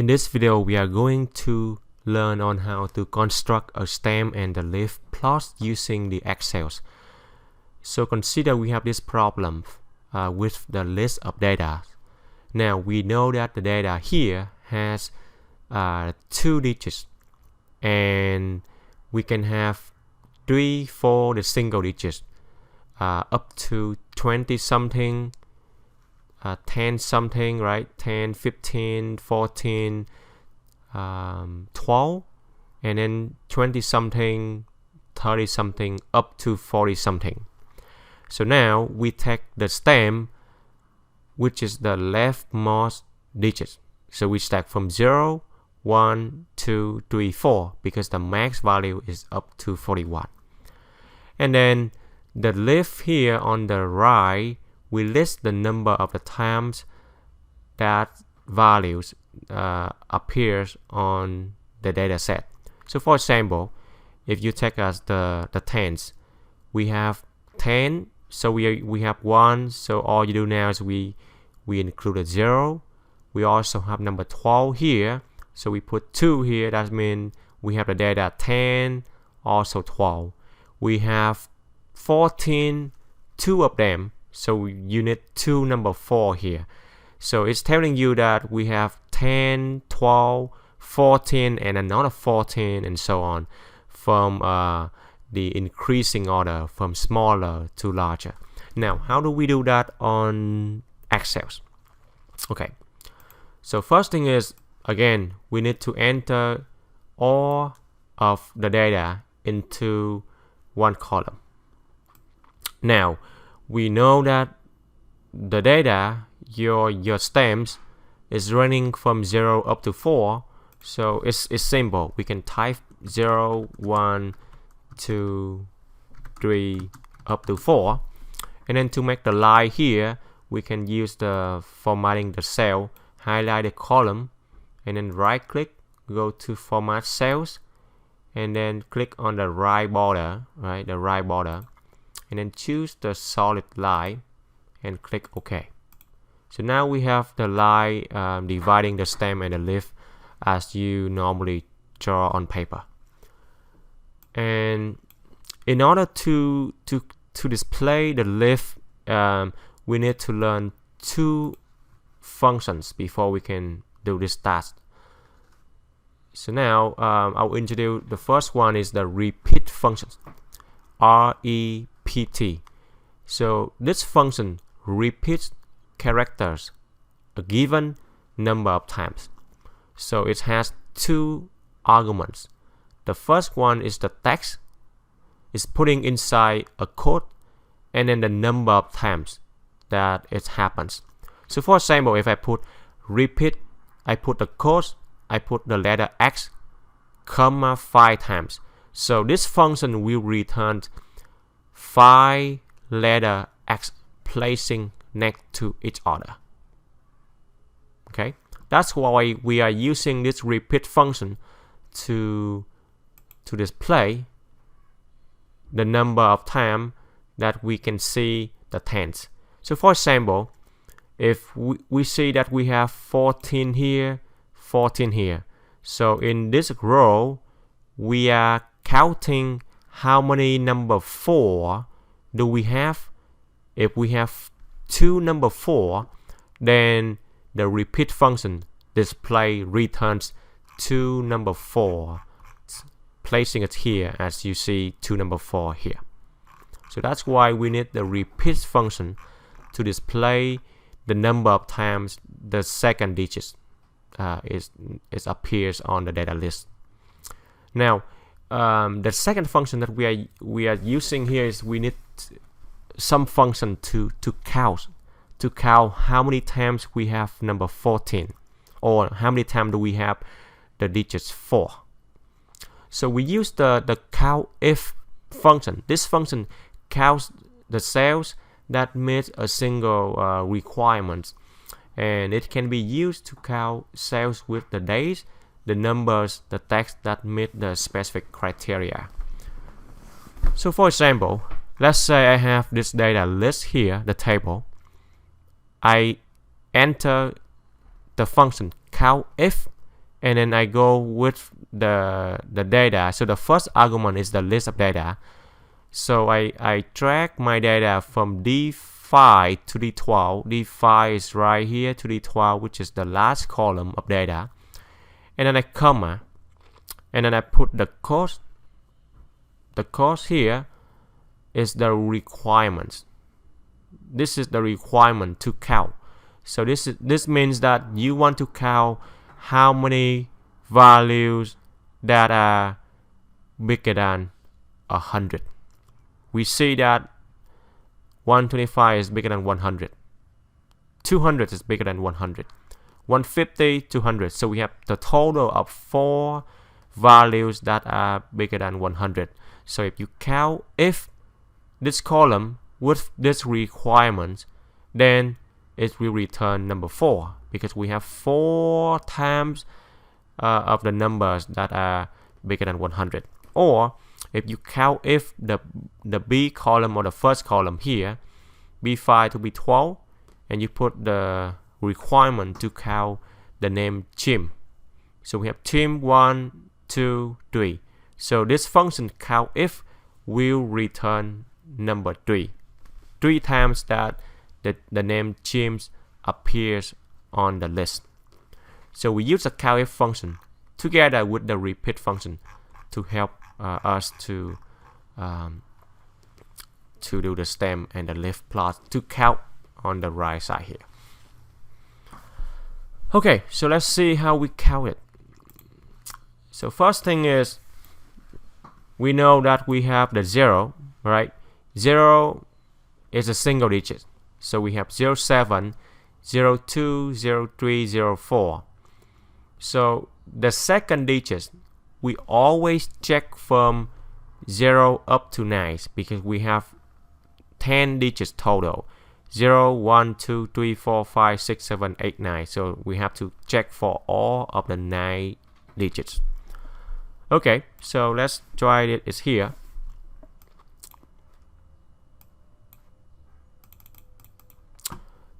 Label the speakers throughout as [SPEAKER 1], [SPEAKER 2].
[SPEAKER 1] In this video, we are going to learn on how to construct a stem and the leaf plots using the Excel. So consider we have this problem with the list of data. Now we know that the data here has 2 digits, and we can have 3 for the single digits, up to 20 something, 10 something, right? 10, 15, 14, 12, and then 20 something, 30 something, up to 40 something. So now we take the stem, which is the leftmost digits. So we stack from 0, 1, 2, 3, 4, because the max value is up to 41. And then the leaf here on the right, we list the number of the times that values appears on the data set. So for example, if you take as the tens, we have 10, so we have 1, so all you do now is we include a 0. We also have number 12 here, so we put 2 here. That means we have the data 10, also 12. We have 14, 2 of them, so you need 2 number 4 here. So it's telling you that we have 10, 12, 14, and another 14, and so on, from the increasing order from smaller to larger. Now, how do we do that on Excel? Okay, so first thing is, again, we need to enter all of the data into one column. Now, we know that the data, your stems, is running from 0 up to 4, so it's simple. We can type 0, 1, 2, 3, up to 4. And then to make the line here, we can use the formatting the cell, highlight the column, and then right click, go to format cells, and then click on the right border, right, the right border, and then choose the solid line and click OK. So now we have the line dividing the stem and the leaf as you normally draw on paper. And in order to display the leaf, we need to learn 2 functions before we can do this task. So now I'll introduce the first one is the repeat function, REPT. So this function repeats characters a given number of times. So it has 2 arguments. The first one is the text, is putting inside a code, and then the number of times that it happens. So for example, if I put repeat, I put the code, I put the letter X, comma 5 times. So this function will return 5 letter X placing next to each other. Okay, that's why we are using this repeat function to display the number of times that we can see the tens. So for example, if we see that we have 14 here, 14 here, so in this row we are counting how many number 4 do we have. If we have 2 number 4, then the repeat function display returns 2 number 4, placing it here as you see 2 number 4 here. So that's why we need the repeat function to display the number of times the second digit appears on the data list. Now, the second function that we are using here is we need some function to count how many times we have number 14, or how many times do we have the digits 4. So we use the countIf function. This function counts the cells that meet a single requirement, and it can be used to count cells with the dates, the numbers, the text that meet the specific criteria. So for example, let's say I have this data list here, the table. I enter the function countIf and then I go with the data. So the first argument is the list of data. So I drag my data from D5 to D12. D5 is right here to D12, which is the last column of data. And then I comma, and then I put the cost. The cost here is the requirements. This is the requirement to count. So this means that you want to count how many values that are bigger than 100. We see that 125 is bigger than 100. 200 is bigger than 100. 150, 200. So we have the total of 4 values that are bigger than 100. So if you count if this column with this requirement, then it will return number 4, because we have 4 times of the numbers that are bigger than 100. Or if you count if the B column or the first column here, B5 to B12, and you put the requirement to count the name Jim. So we have Jim 1, 2, 3. So this function count if will return number 3 times that the name James appears on the list. So we use the count if function together with the repeat function to help us to do the stem and the left plot to count on the right side here. Okay, so let's see how we count it. So first thing is, we know that we have the 0, right? 0 is a single digit. So we have 07, 02, 03, 04. So the second digit, we always check from 0 up to 9, because we have 10 digits total. 0, 1, 2, 3, 4, 5, 6, 7, 8, 9. So we have to check for all of the 9 digits. Okay, so let's try it. It's here.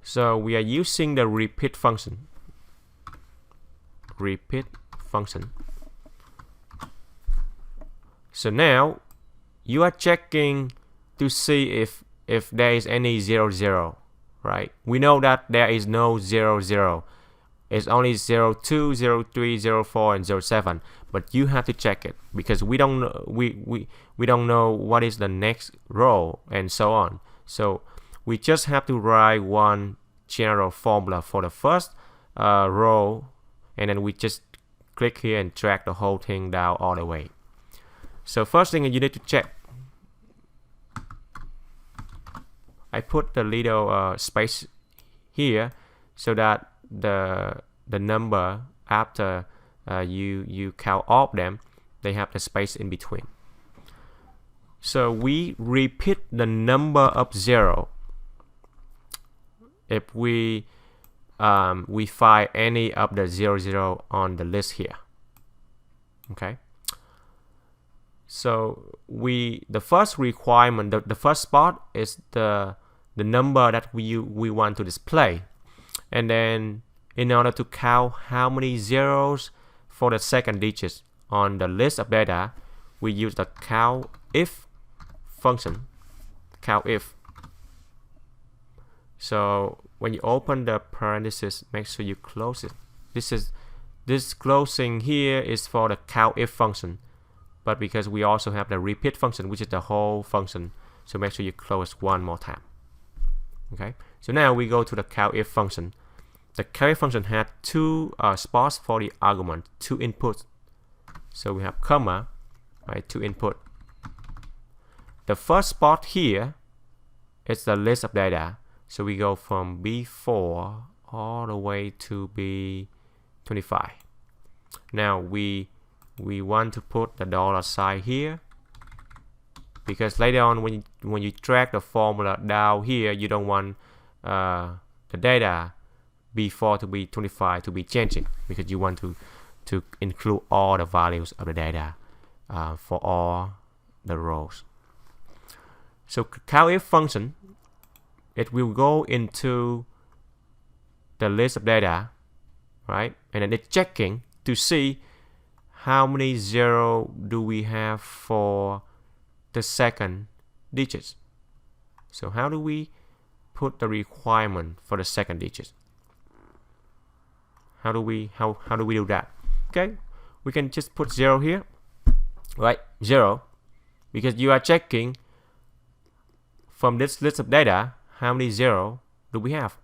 [SPEAKER 1] So we are using the repeat function. Repeat function. So now you are checking to see if there is any 00, right? We know that there is no 00. It's only 02, 03, 04, and 07. But you have to check it, because we don't know, we don't know what is the next row and so on. So we just have to write one general formula for the first row, and then we just click here and drag the whole thing down all the way. So first thing you need to check. I put the little space here so that the number after you count all of them, they have the space in between. So we repeat the number of 0 if we find any of the 00 on the list here. Okay. So the first requirement, the first spot is the number that we want to display, and then in order to count how many zeros for the second digit on the list of data, we use the count if function. Count if. So when you open the parenthesis, make sure you close it. This closing here is for the count if function, but because we also have the repeat function, which is the whole function, so make sure you close one more time. Okay, so now we go to the count if function. The count if function had 2 spots for the argument, 2 inputs. So we have comma, right, 2 input. The first spot here is the list of data. So we go from B4 all the way to B25. Now we want to put the $sign here, because later on when you drag the formula down here, you don't want the data B4 to B25 to be changing, because you want to include all the values of the data for all the rows. So count if function, it will go into the list of data, right? And then it's checking to see how many zero do we have for the second digits. So how do we put the requirement for the second digit? How do we do that? Okay, we can just put 0 here, right? 0, because you are checking from this list of data how many 0 do we have.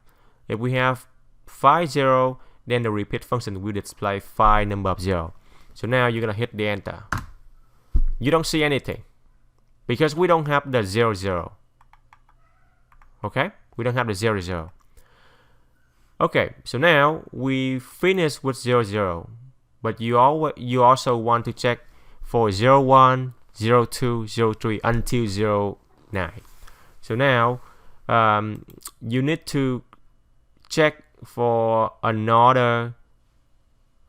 [SPEAKER 1] If we have 5 0, then the repeat function will display 5 number of 0. So now you're gonna hit the enter. You don't see anything because we don't have the 0 0. Okay, we don't have the 0 0. Okay, so now we finish with 0 0, but you also want to check for 0 1, 0 2, 0 3 until 0 9. So now you need to check for another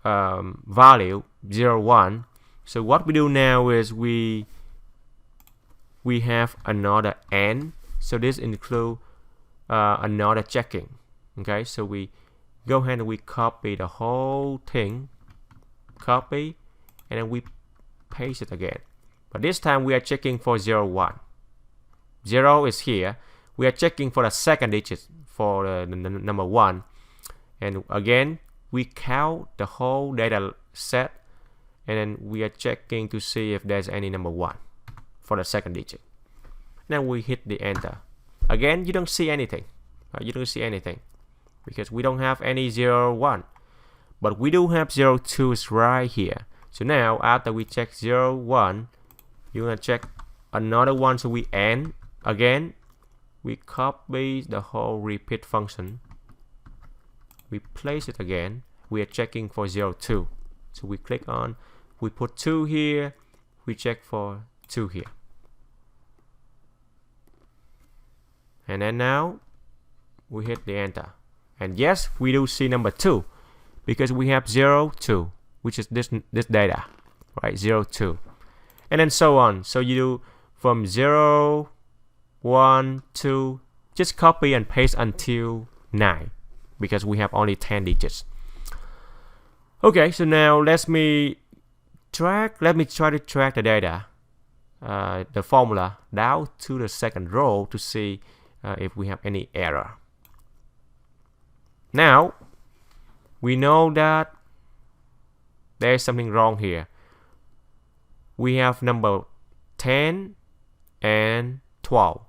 [SPEAKER 1] value 0 1. So what we do now is we have another n. So this includes another checking. Okay, so we go ahead and we copy the whole thing, copy, and then we paste it again. But this time we are checking for 0 1. 0 is here. We are checking for the second digit for the number 1. And again, we count the whole data set, and then we are checking to see if there's any number 1 for the second digit. Then we hit the enter. Again, you don't see anything. You don't see anything because we don't have any 0 1. But we do have 0 2 right here. So now after we check 0 1, you're gonna check another one. So we end again. We copy the whole repeat function. We place it again. We are checking for 0 2. So we click on, we put 2 here. We check for 2 here. And then now we hit the enter. And yes, we do see number 2 because we have 0 2, which is this data, right? 0 2, and then so on. So you do from 0 1 2, just copy and paste until 9 because we have only 10 digits. Okay, so now let me try to track the data, the formula down to the second row to see if we have any error. Now we know that there is something wrong here. We have number 10 and 12.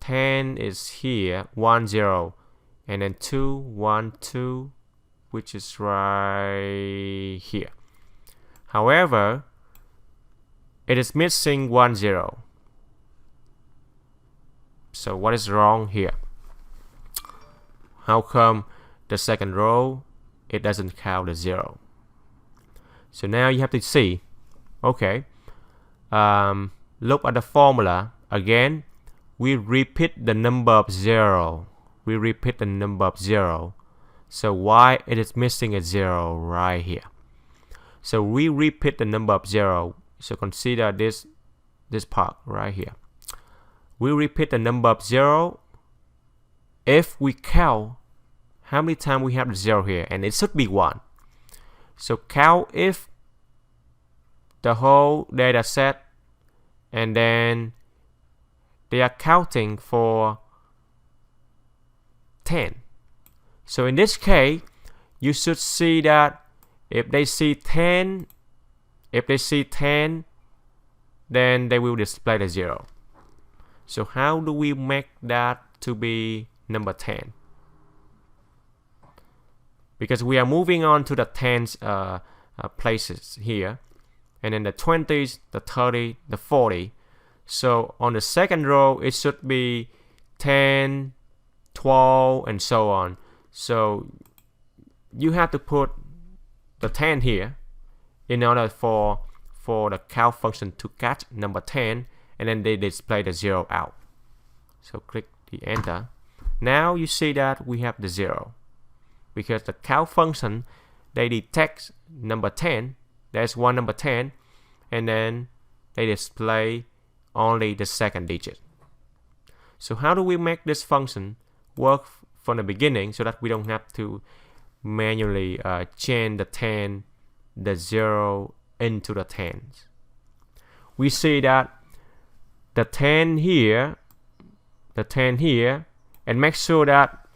[SPEAKER 1] 10 is here, 1 0, and then 2 1 2, which is right here. However, it is missing 1 0. So what is wrong here? How come the second row it doesn't count the 0? So now you have to see, okay, look at the formula again. We repeat the number of 0. We repeat the number of 0. So why it is missing a 0 right here? So we repeat the number of 0. So consider this part right here. We repeat the number of 0 if we count how many times we have the 0 here, and it should be 1. So count if the whole data set, and then they are counting for 10. So in this case, you should see that if they see 10, then they will display the 0. So how do we make that to be number 10? Because we are moving on to the 10s places here, and then the 20s, the 30, the 40. So on the second row, it should be 10, 12, and so on. So you have to put the 10 here in order for the count function to catch number 10, and then they display the 0 out. So click the enter. Now you see that we have the 0 because the count function, they detect number 10. There's one number 10, and then they display only the second digit. So how do we make this function work from the beginning so that we don't have to manually change the 10, the 0 into the 10s. We see that the 10 here, and make sure that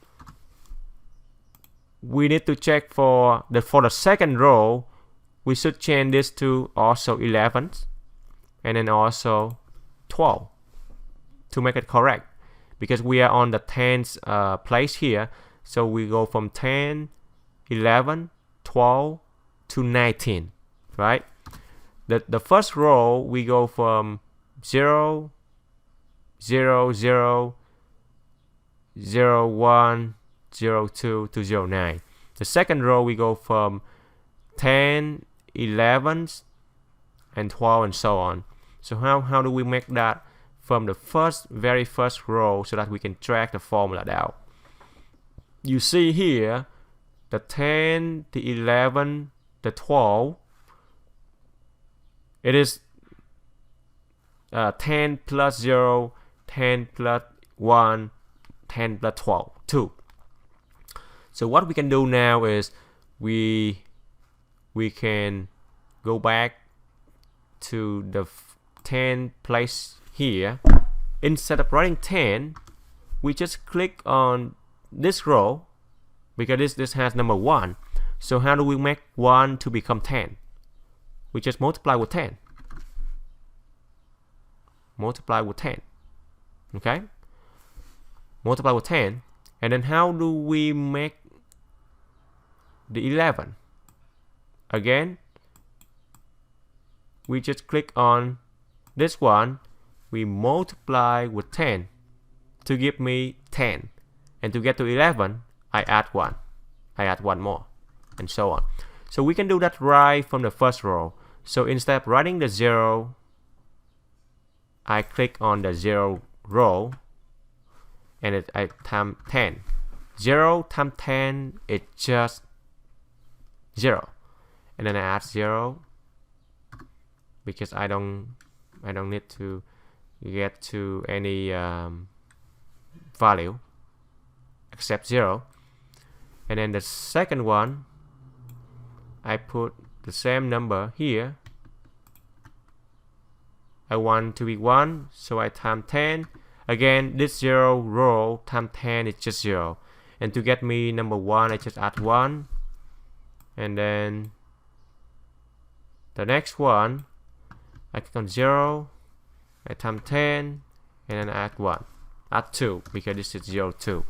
[SPEAKER 1] we need to check for the second row. We should change this to also 11, and then also 12 to make it correct, because we are on the 10th place here. So we go from 10, 11, 12 to 19, right? The first row we go from 0, 0, 0, 0, 1, 0, 2 to 0, 9. The second row we go from 10, 11, and 12, and so on. So how do we make that from the very first row so that we can track the formula down? You see here, the 10, the 11, the 12, it is 10 plus 0, 10 plus 1, 10 plus 12, 2. So what we can do now is we can go back to the 10 place here. Instead of writing 10, we just click on this row, because this has number 1. So how do we make 1 to become 10? We just multiply with 10. Multiply with 10. Okay? Multiply with 10. And then how do we make the 11? Again, we just click on this one. We multiply with 10 to give me 10. And to get to 11, I add 1. I add 1 more, and so on. So we can do that right from the first row. So instead of writing the 0, I click on the 0 row, and I times 10. 0 times 10 is just 0. And then I add 0, because I don't need to get to any value except 0. And then the second one, I put the same number here. I want to be 1, so I times 10. Again, this 0 row times 10 is just 0. And to get me number 1, I just add 1. And then the next one, I click on 0, I times 10, and then I add 1. Add 2, because this is 0, 2.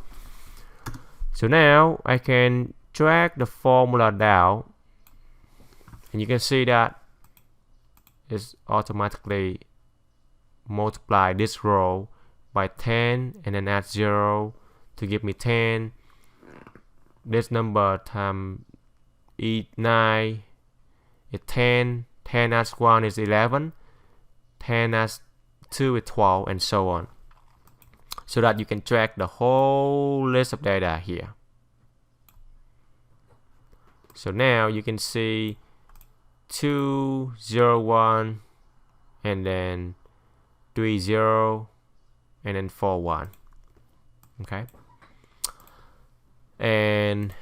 [SPEAKER 1] So now I can drag the formula down, and you can see that it's automatically multiply this row by 10, and then add 0 to give me 10. This number times 9 is 10. 10 as 1 is 11. 10 as 2 is 12, and so on. So that you can track the whole list of data here. So now you can see 2, 0, 1, and then 3, 0, and then 4, 1. Okay. And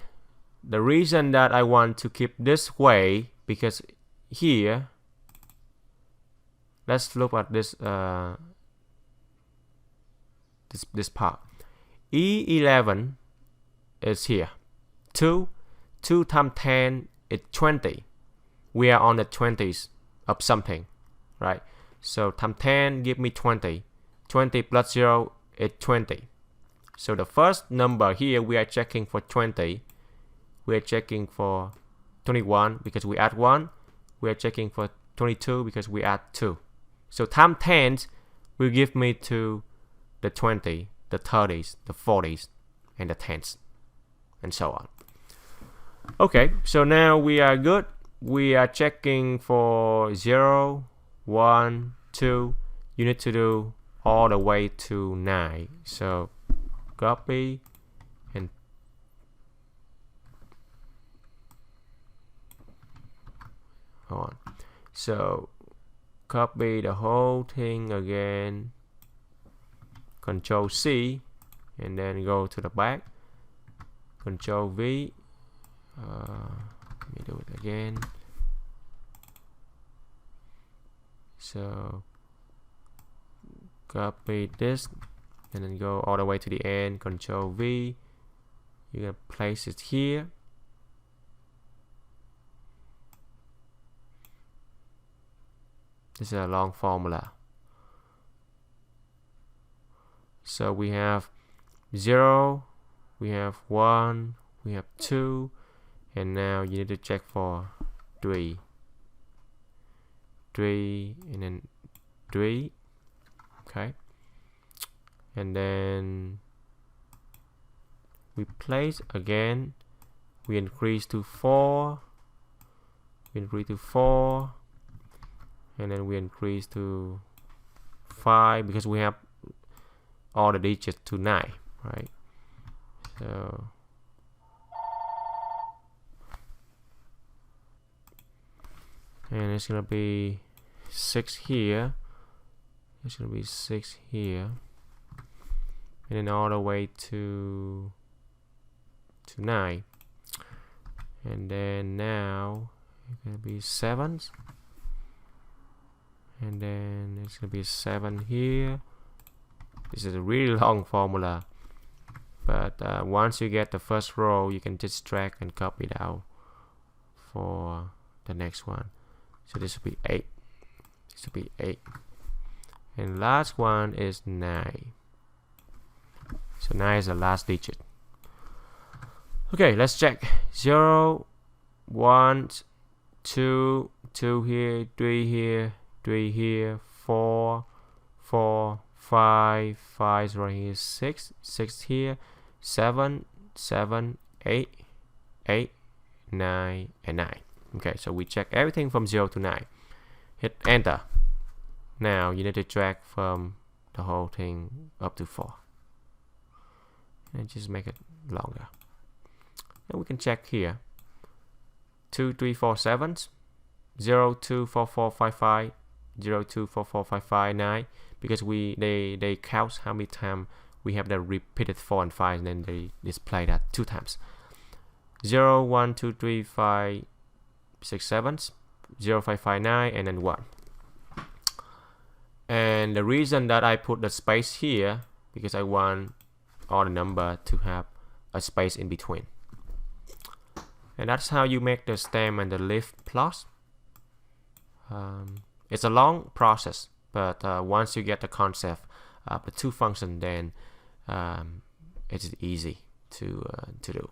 [SPEAKER 1] the reason that I want to keep this way, because here, let's look at this this part. E11 is here. 2 times 10 is 20. We are on the 20s of something, right? So times 10 give me 20. 20 plus 0 is 20. So the first number here, we are checking for 20. We are checking for 21 because we add 1. We are checking for 22 because we add 2. So times 10 will give me to the 20, the 30s, the 40s, and the 10s, and so on. Okay, so now we are good. We are checking for 0, 1, 2. You need to do all the way to 9. So copy and hold on. So copy the whole thing again. Control C, and then go to the back. Control V. let me do it again. So copy this and then go all the way to the end, Control V. You're gonna place it here. This is a long formula. So we have 0, we have 1, we have 2, and now you need to check for 3, and then 3. Okay, and then we place again, we increase to 4, and then we increase to 5 because we have all the digits to 9, right? So and it's gonna be 6 here, it's gonna be 6 here, and then all the way to 9, and then now it's gonna be 7, and then it's gonna be 7 here. This is a really long formula, but once you get the first row, you can just drag and copy it out for the next one. So this will be 8. This will be 8, and last one is 9. So 9 is the last digit. Okay, let's check. 0, 1, 2, 2 here, 3 here, 3 here, 4, 4, 5, 5 is right here, 6, 6 here, 7, 7, 8, 8, 9, and 9. Okay, so we check everything from 0 to 9. Hit enter. Now you need to drag from the whole thing up to 4. And just make it longer. And we can check here. 2, 3, 4, 7, 0, 2, 4, 4, 5, 5, 0, 2, 4, 4, 5, 5, 9. Because they count how many times we have the repeated 4 and 5, and then they display that 2 times. 0, 1, 2, 3, 5, 6, 7, 0, 5, 5, 9, and then 1. And the reason that I put the space here, because I want all the number to have a space in between. And that's how you make the stem and the leaf plots. It's a long process, but once you get the concept of the 2 functions, then it's easy to do.